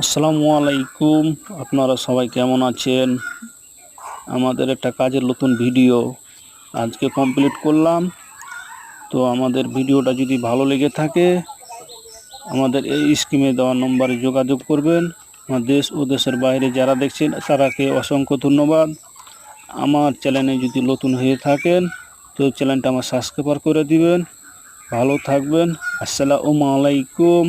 আসসালামু আলাইকুম। আপনারা সবাই কেমন আছেন? আমাদের একটা কাজের নতুন ভিডিও আজকে কমপ্লিট করলাম। তো আমাদের ভিডিওটা যদি ভালো লেগে থাকে আমাদের এই স্ক্রিনে দেওয়া নম্বরে যোগাযোগ করবেন। আমার দেশ ও দেশের বাইরে যারা দেখছেন তারাকে অসংখ্য ধন্যবাদ। আমার চ্যানেলে যদি নতুন হয়ে থাকেন তো চ্যানেলটা আমার সাবস্ক্রাইব করে দিবেন। ভালো থাকবেন। আসসালামু আলাইকুম।